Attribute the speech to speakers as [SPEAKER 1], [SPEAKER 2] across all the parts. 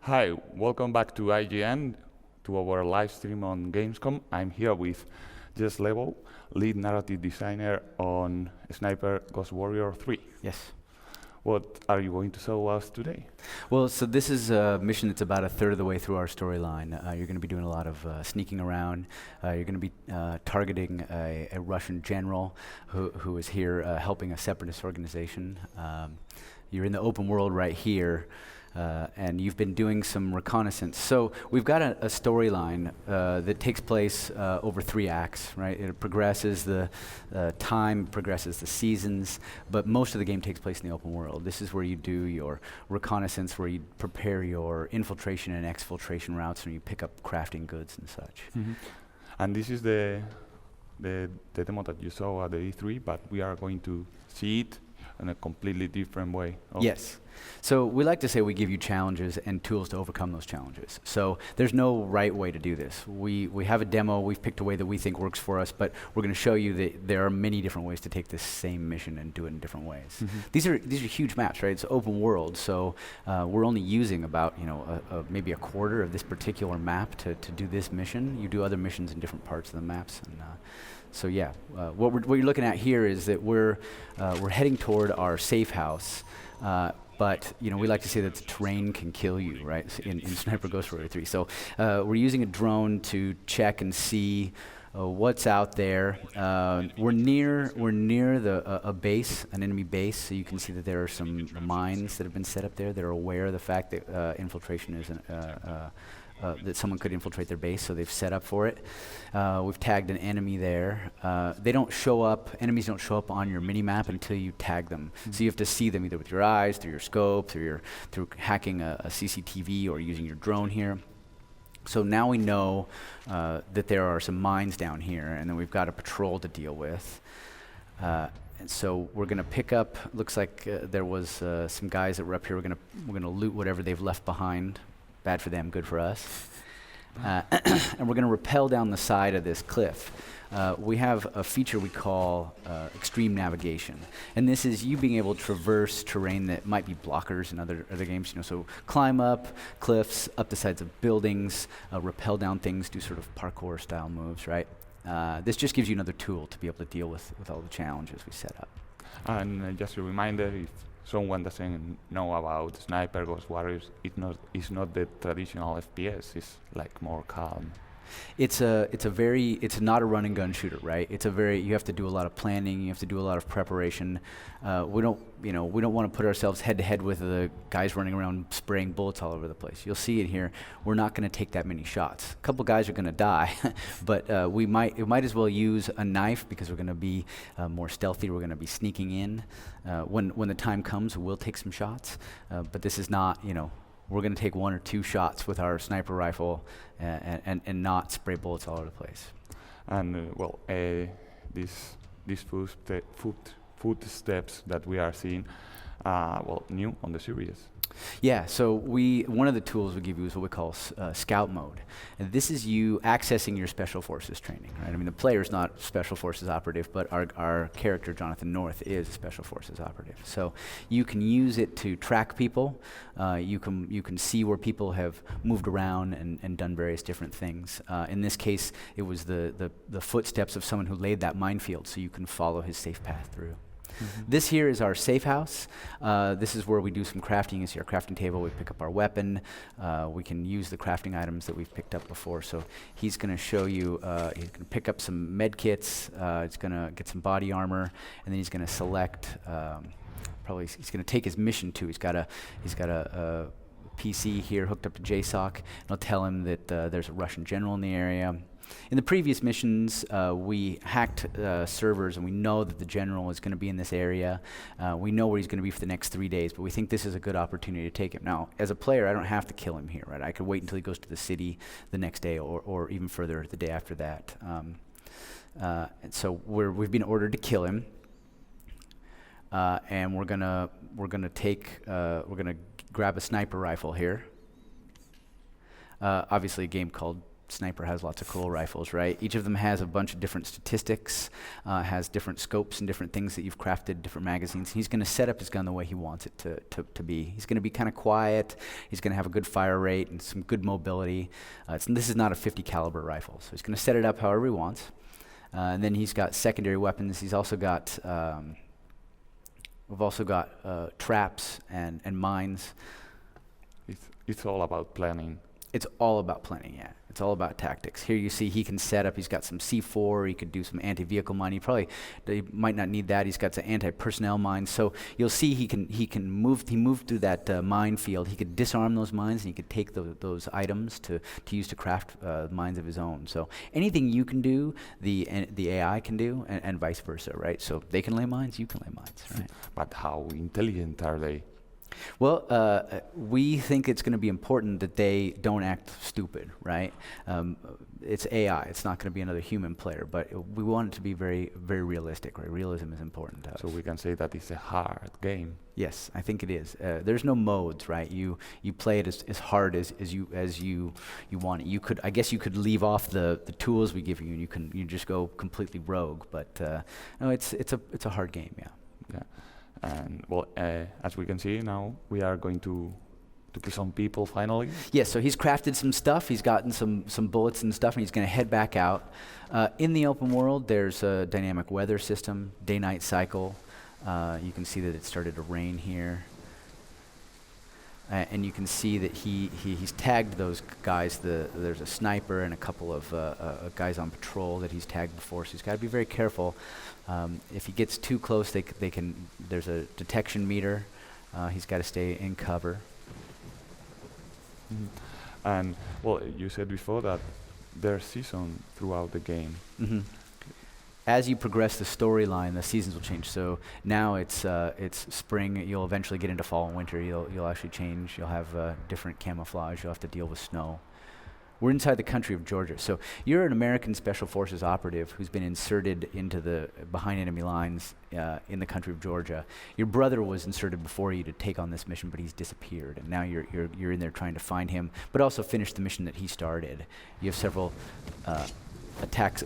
[SPEAKER 1] Hi, welcome back to IGN, to our live stream on Gamescom. I'm here with Jess Level, lead narrative designer on Sniper Ghost Warrior 3.
[SPEAKER 2] Yes.
[SPEAKER 1] What are you going to show us today?
[SPEAKER 2] Well, so this is a mission that's about a third of the way through our storyline. You're going to be doing a lot of sneaking around. You're going to be targeting a Russian general who is here helping a separatist organization. You're in the open world right here. And you've been doing some reconnaissance. So we've got a storyline that takes place over 3 acts, right? It progresses the time, progresses the seasons, but most of the game takes place in the open world. This is where you do your reconnaissance, where you prepare your infiltration and exfiltration routes, and you pick up crafting goods and such.
[SPEAKER 1] Mm-hmm. And this is the demo that you saw at the E3, but we are going to see it in a completely different way.
[SPEAKER 2] Yes. So we like to say we give you challenges and tools to overcome those challenges. So there's no right way to do this. We have a demo, we've picked a way that we think works for us, but we're going to show you that there are many different ways to take this same mission and do it in different ways. Mm-hmm. These are huge maps, right? It's open world, so we're only using about maybe a quarter of this particular map to do this mission. You do other missions in different parts of the maps, and so yeah, what you're looking at here is that we're heading toward our safe house. But we like to say that the terrain can kill you, right? In Sniper Ghost Warrior 3. So we're using a drone to check and see what's out there. We're near a base, an enemy base. So you can see that there are some mines that have been set up there. They're aware of the fact that infiltration is that someone could infiltrate their base, so they've set up for it. We've tagged an enemy there. They don't show up, enemies don't show up on your mini-map until you tag them. Mm-hmm. So you have to see them either with your eyes, through your scope, through hacking a CCTV or using your drone here. So now we know that there are some mines down here, and then we've got a patrol to deal with. And so we're going to pick up, looks like there was some guys that were up here. We're going to loot whatever they've left behind. Bad for them, good for us. And we're going to rappel down the side of this cliff. We have a feature we call extreme navigation. And this is you being able to traverse terrain that might be blockers in other games. So climb up cliffs, up the sides of buildings, rappel down things, do sort of parkour style moves, right? This just gives you another tool to be able to deal with all the challenges we set up.
[SPEAKER 1] And just a reminder, if someone doesn't know about Sniper Ghost Warriors, it's not the traditional FPS. It's like more calm.
[SPEAKER 2] It's not a run and gun shooter, right? You have to do a lot of planning. You have to do a lot of preparation. We don't want to put ourselves head to head with the guys running around spraying bullets all over the place. You'll see it here. We're not going to take that many shots. A couple guys are going to die, but we might as well use a knife because we're going to be more stealthy. We're going to be sneaking in. When the time comes, we'll take some shots. But this is not, we're going to take 1 or 2 shots with our sniper rifle and not spray bullets all over the place.
[SPEAKER 1] And these footsteps that we are seeing, new on the series.
[SPEAKER 2] Yeah, so one of the tools we give you is what we call Scalp Mode. And this is you accessing your Special Forces training, right? I mean, the player's not Special Forces operative, but our character, Jonathan North, is a Special Forces operative. So you can use it to track people. You can see where people have moved around and done various different things. In this case, it was the footsteps of someone who laid that minefield, so you can follow his safe path through. Mm-hmm. This here is our safe house. This is where we do some crafting. You see our crafting table. We pick up our weapon. We can use the crafting items that we've picked up before. So he's going to show you, he's going to pick up some med kits. He's going to get some body armor. And then he's going to select, he's going to take his mission too. He's got a PC here hooked up to JSOC. And I'll tell him that there's a Russian general in the area. In the previous missions, we hacked servers, and we know that the general is going to be in this area. We know where he's going to be for the next 3 days, but we think this is a good opportunity to take him. Now, as a player, I don't have to kill him here, right? I could wait until he goes to the city the next day, or even further, the day after that. And so we've been ordered to kill him, and we're gonna grab a sniper rifle here. Obviously, a game called Sniper has lots of cool rifles, right? Each of them has a bunch of different statistics, has different scopes and different things that you've crafted, different magazines. He's going to set up his gun the way he wants it to be. He's going to be kind of quiet. He's going to have a good fire rate and some good mobility. This is not a 50 caliber rifle, so he's going to set it up however he wants. And then he's got secondary weapons. He's also got we've also got traps and mines.
[SPEAKER 1] It's all about planning.
[SPEAKER 2] It's all about planning, yeah. It's all about tactics. Here you see he can set up, he's got some C4, he could do some anti-vehicle mining. He might not need that. He's got some anti-personnel mines. So you'll see he moved through that minefield. He could disarm those mines and he could take those items to use to craft mines of his own. So anything you can do, the AI can do, and vice versa, right? So they can lay mines, you can lay mines, right?
[SPEAKER 1] But how intelligent are they?
[SPEAKER 2] Well, we think it's going to be important that they don't act stupid, right? It's AI. It's not going to be another human player, but we want it to be very, very realistic, right? Realism is important to us.
[SPEAKER 1] So we can say that it's a hard game.
[SPEAKER 2] Yes, I think it is. There's no modes, right? You play it as hard as you want it. I guess you could leave off the tools we give you, and you just go completely rogue. But no, it's a hard game, yeah.
[SPEAKER 1] Yeah. And well, as we can see now, we are going to kill some people finally.
[SPEAKER 2] Yes, so he's crafted some stuff. He's gotten some bullets and stuff, and he's going to head back out. In the open world, there's a dynamic weather system, day-night cycle. You can see that it started to rain here. And you can see that he's tagged those guys. There's a sniper and a couple of guys on patrol that he's tagged before, so he's got to be very careful. If he gets too close, there's a detection meter. He's got to stay in cover.
[SPEAKER 1] Mm-hmm. And well, you said before that there's season throughout the game.
[SPEAKER 2] Mm-hmm. As you progress the storyline, the seasons will change. So now it's spring. You'll eventually get into fall and winter. You'll actually change. You'll have different camouflage. You'll have to deal with snow. We're inside the country of Georgia. So you're an American Special Forces operative who's been inserted into behind enemy lines in the country of Georgia. Your brother was inserted before you to take on this mission, but he's disappeared. And now you're in there trying to find him, but also finish the mission that he started. You have several attacks,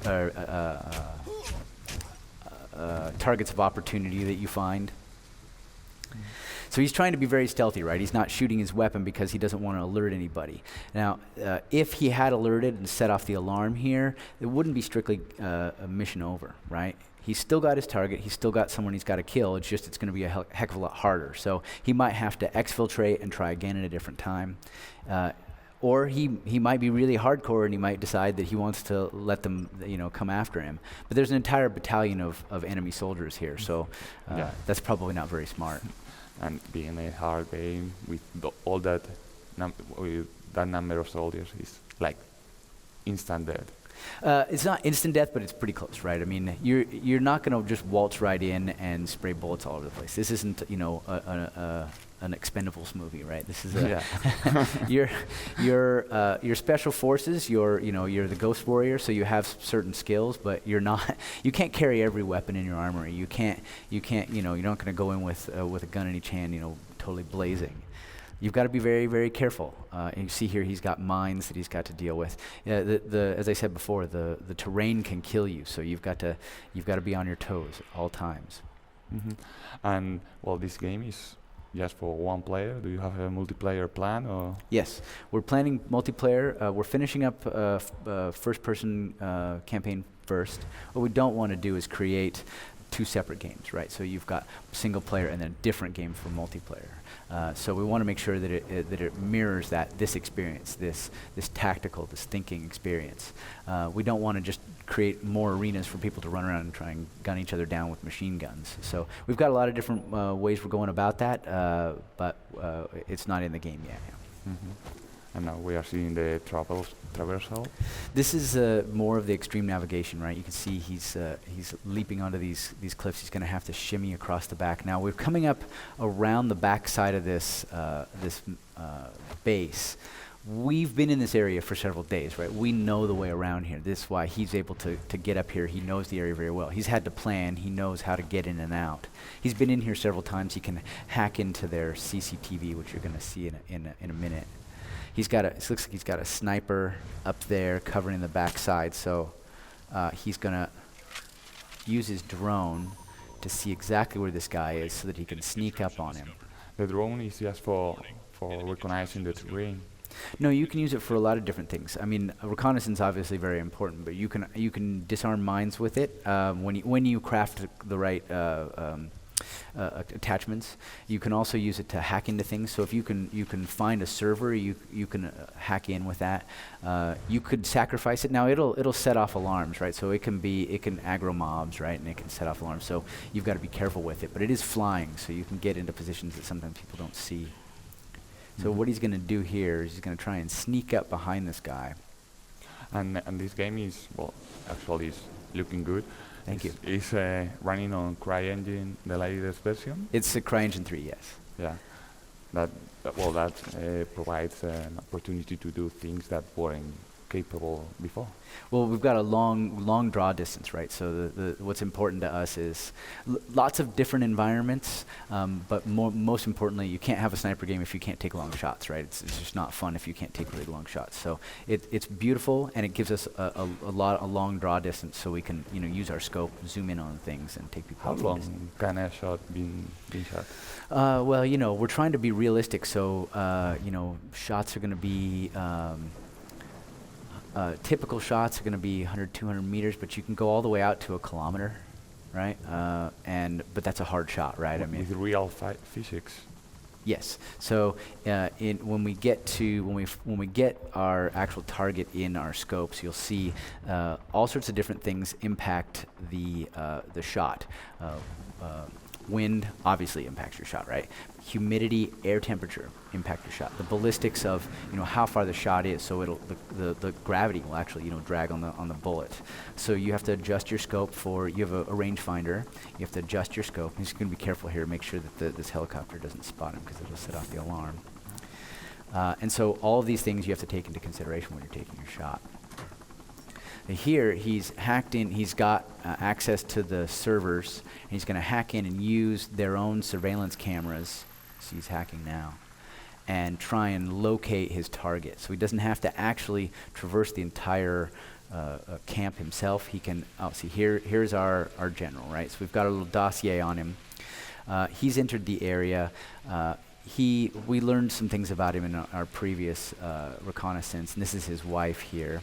[SPEAKER 2] targets of opportunity that you find. So he's trying to be very stealthy, right? He's not shooting his weapon because he doesn't want to alert anybody. Now, if he had alerted and set off the alarm here, it wouldn't be strictly a mission over, right? He's still got his target. He's still got someone he's got to kill. It's just it's going to be a heck of a lot harder. So he might have to exfiltrate and try again at a different time. Or he might be really hardcore and he might decide that he wants to let them, come after him. But there's an entire battalion of enemy soldiers here, so that's probably not very smart.
[SPEAKER 1] And being a hard game with all that number of soldiers is like instant death.
[SPEAKER 2] It's not instant death, but it's pretty close, right? I mean, you're not going to just waltz right in and spray bullets all over the place. This isn't, an Expendables movie, right? This is your special forces. You're the Ghost Warrior, so you have certain skills, but you can't carry every weapon in your armory. You can't. You're not going to go in with a gun in each hand, totally blazing. You've got to be very, very careful. And you see here he's got mines that he's got to deal with. As I said before, the terrain can kill you, so you've got to be on your toes at all times.
[SPEAKER 1] Mm-hmm. And well, this game is just for one player. Do you have a multiplayer plan, or?
[SPEAKER 2] Yes, we're planning multiplayer. We're finishing up first-person campaign first. What we don't want to do is create two separate games, right? So you've got single player and then a different game for multiplayer. So we want to make sure that it mirrors this experience, this tactical, this thinking experience. We don't want to just create more arenas for people to run around and try and gun each other down with machine guns. So we've got a lot of different ways we're going about that, but it's not in the game yet. Yeah.
[SPEAKER 1] Mm-hmm. And now we are seeing the traversal.
[SPEAKER 2] This is more of the extreme navigation, right? You can see he's leaping onto these cliffs. He's going to have to shimmy across the back. Now we're coming up around the back side of this base. We've been in this area for several days, right? We know the way around here. This is why he's able to get up here. He knows the area very well. He's had to plan. He knows how to get in and out. He's been in here several times. He can hack into their CCTV, which you're going to see in a minute. It looks like he's got a sniper up there covering the backside. So he's gonna use his drone to see exactly where this guy is, so that he can sneak up on him.
[SPEAKER 1] The drone is just for recognizing the terrain.
[SPEAKER 2] No, you can use it for a lot of different things. I mean, reconnaissance obviously very important, but you can disarm mines with it when you craft the right attachments. You can also use it to hack into things. So if you can find a server, you can hack in with that. You could sacrifice it. Now it'll set off alarms, right? So it can aggro mobs, right? And it can set off alarms. So you've got to be careful with it. But it is flying, so you can get into positions that sometimes people don't see. So what he's going to do here is he's going to try and sneak up behind this guy.
[SPEAKER 1] And this game is, well, actually is looking good.
[SPEAKER 2] Thank you.
[SPEAKER 1] It's running on CryEngine, the latest version.
[SPEAKER 2] It's a CryEngine 3, yes.
[SPEAKER 1] Yeah. That provides an opportunity to do things that weren't capable before.
[SPEAKER 2] Well, we've got a long draw distance, right? So what's important to us is lots of different environments, but most importantly, you can't have a sniper game if you can't take long shots, right? It's just not fun if you can't take really long shots. So it's beautiful, and it gives us a long draw distance, so we can use our scope, zoom in on things, and take people.
[SPEAKER 1] How long can a shot been shot?
[SPEAKER 2] Well, we're trying to be realistic, so shots are going to be. Typical shots are going to be 100, 200 meters, but you can go all the way out to 1 kilometer, right? But that's a hard shot, right?
[SPEAKER 1] With real physics.
[SPEAKER 2] Yes. So when we get our actual target in our scopes, you'll see all sorts of different things impact the shot. Wind obviously impacts your shot, right? Humidity, air temperature impact your shot. The ballistics of how far the shot is, so the gravity will actually drag on the bullet. So you have to adjust your scope you have a rangefinder. You have to adjust your scope. I'm just going to be careful here, make sure that this helicopter doesn't spot him, because it'll set off the alarm. And so all of these things you have to take into consideration when you're taking your shot. Here he's hacked in. He's got access to the servers, and he's going to hack in and use their own surveillance cameras. So he's hacking now, and try and locate his target. So he doesn't have to actually traverse the entire camp himself. He can. Oh, see here's our general, right? So we've got a little dossier on him. He's entered the area. We learned some things about him in our previous reconnaissance, and this is his wife here.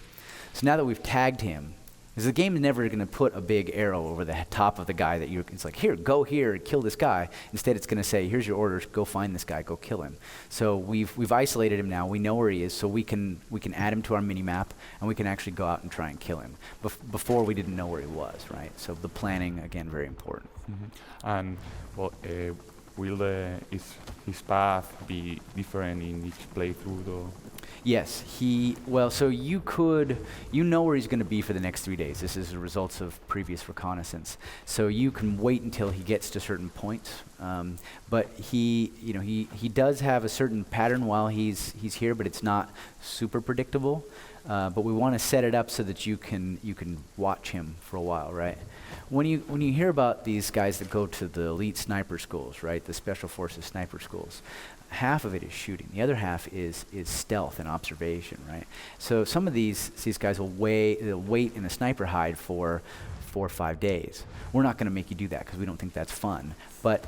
[SPEAKER 2] So now that we've tagged him, because the game is never going to put a big arrow over the top of the guy it's like, here, go here, kill this guy. Instead, it's going to say, here's your orders, go find this guy, go kill him. So we've isolated him now. We know where he is, so we can add him to our mini-map, and we can actually go out and try and kill him. Before, we didn't know where he was, right? So the planning, again, very important.
[SPEAKER 1] Mm-hmm. And, well, will his path be different in each playthrough, though?
[SPEAKER 2] Yes, so you know where he's going to be for the next 3 days. This is the results of previous reconnaissance. So you can wait until he gets to certain points. But he does have a certain pattern while he's here, but it's not super predictable. But we want to set it up so that you can watch him for a while, right? When you hear about these guys that go to the elite sniper schools, right, the special forces sniper schools, half of it is shooting. The other half is stealth and observation, right? So some of these guys will wait in a sniper hide for 4 or 5 days. We're not going to make you do that because we don't think that's fun. But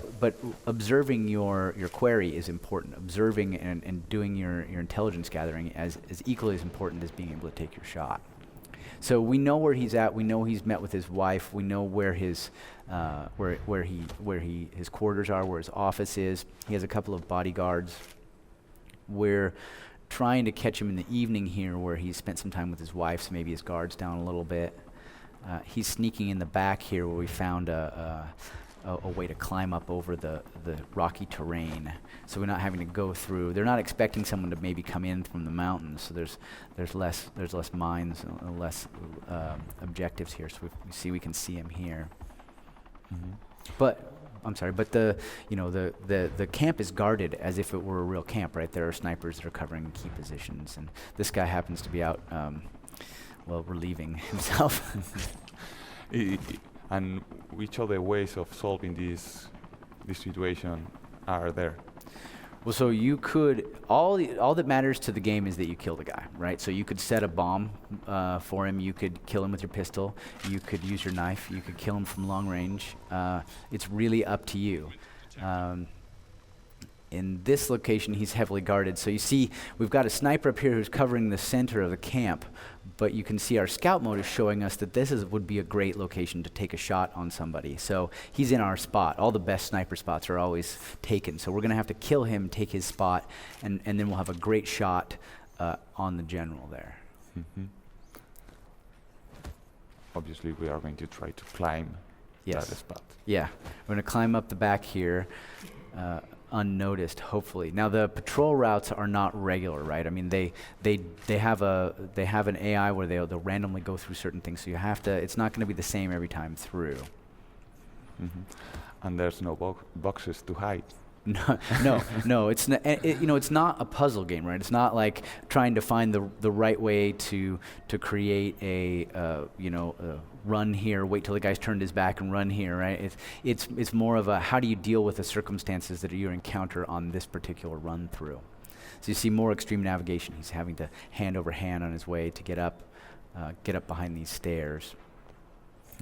[SPEAKER 2] observing your quarry is important. Observing and doing your intelligence gathering is equally as important as being able to take your shot. So we know where he's at. We know he's met with his wife. We know where his his quarters are, where his office is. He has a couple of bodyguards. We're trying to catch him in the evening here, where he's spent some time with his wife, so maybe his guard's down a little bit. He's sneaking in the back here, where we found a way to climb up over the rocky terrain, so we're not having to go through. They're not expecting someone to maybe come in from the mountains, so there's less mines and less objectives here. So we can see him here. Mm-hmm. But I'm sorry, but the camp is guarded as if it were a real camp, right? There are snipers that are covering key positions, and this guy happens to be out, relieving himself.
[SPEAKER 1] And which other ways of solving this situation are there?
[SPEAKER 2] Well, so you could, all that matters to the game is that you kill the guy, right? So you could set a bomb for him, you could kill him with your pistol, you could use your knife, you could kill him from long range. It's really up to you. In this location, he's heavily guarded. So you see, we've got a sniper up here who's covering the center of the camp, but you can see our Scalp Mode is showing us that this would be a great location to take a shot on somebody. So he's in our spot. All the best sniper spots are always taken. So we're going to have to kill him, take his spot, and then we'll have a great shot on the general there.
[SPEAKER 1] Mm-hmm. Obviously, we are going to try to climb that spot.
[SPEAKER 2] Yeah, we're going to climb up the back here. Unnoticed, hopefully. Now the patrol routes are not regular, right? I mean, they have an AI where they'll randomly go through certain things, so you have to. It's not going to be the same every time through.
[SPEAKER 1] Mm-hmm. And there's no boxes to hide.
[SPEAKER 2] No. It's not. It's not a puzzle game, right? It's not like trying to find the right way to create a run here, wait till the guy's turned his back and run here, right? It's more of a how do you deal with the circumstances that you encounter on this particular run through. So you see more extreme navigation. He's having to hand over hand on his way to get up behind these stairs.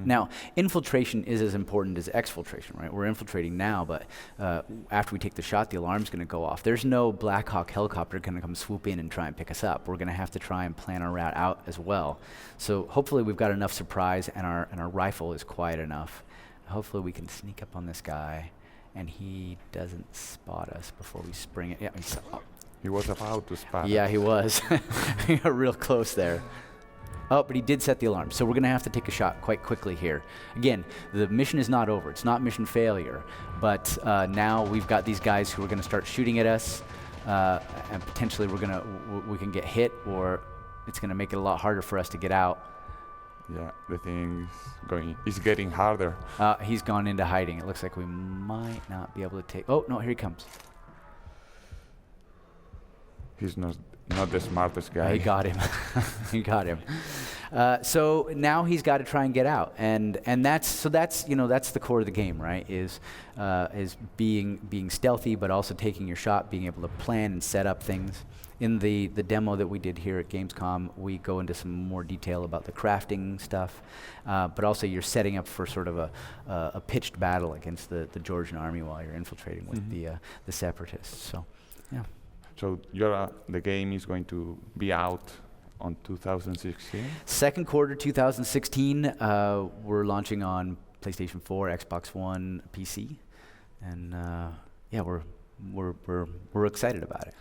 [SPEAKER 2] Now, infiltration is as important as exfiltration, right? We're infiltrating now, but after we take the shot, the alarm's going to go off. There's no Black Hawk helicopter going to come swoop in and try and pick us up. We're going to have to try and plan our route out as well. So hopefully we've got enough surprise and our rifle is quiet enough. Hopefully we can sneak up on this guy and he doesn't spot us before we spring it. Yeah,
[SPEAKER 1] he was about to spot us.
[SPEAKER 2] Yeah, he was. We got real close there. Oh, but he did set the alarm, so we're going to have to take a shot quite quickly here. Again, the mission is not over. It's not mission failure, but now we've got these guys who are going to start shooting at us, and potentially we can get hit, or it's going to make it a lot harder for us to get out.
[SPEAKER 1] Yeah, the thing is getting harder.
[SPEAKER 2] He's gone into hiding. It looks like we might not be able to take. Oh no, here he comes.
[SPEAKER 1] He's not the smartest guy.
[SPEAKER 2] He got him. He got him. So now he's got to try and get out, and that's the core of the game, right? Is being stealthy, but also taking your shot, being able to plan and set up things. In the demo that we did here at Gamescom, we go into some more detail about the crafting stuff, but also you're setting up for sort of a pitched battle against the Georgian army while you're infiltrating with the separatists. So, yeah.
[SPEAKER 1] So the game is going to be out on 2016?
[SPEAKER 2] Second quarter 2016. We're launching on PlayStation 4, Xbox One, PC, and yeah, we're excited about it.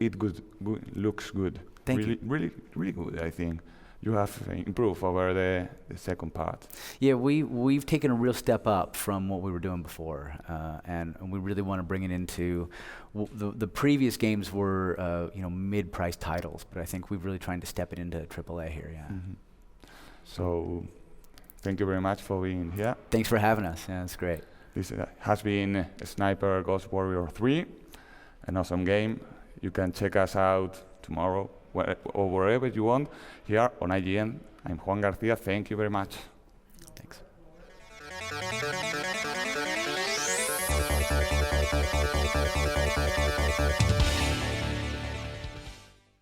[SPEAKER 1] It looks good.
[SPEAKER 2] Thank you.
[SPEAKER 1] Really good, I think. You have improved over the second part.
[SPEAKER 2] Yeah, we've taken a real step up from what we were doing before, and we really want to bring it into the previous games were mid-price titles, but I think we've really trying to step it into AAA here. Yeah.
[SPEAKER 1] Mm-hmm. So, thank you very much for being here.
[SPEAKER 2] Thanks for having us. Yeah, it's great.
[SPEAKER 1] This has been Sniper Ghost Warrior 3, an awesome game. You can check us out tomorrow or wherever you want, here on IGN. I'm Juan Garcia. Thank you very much.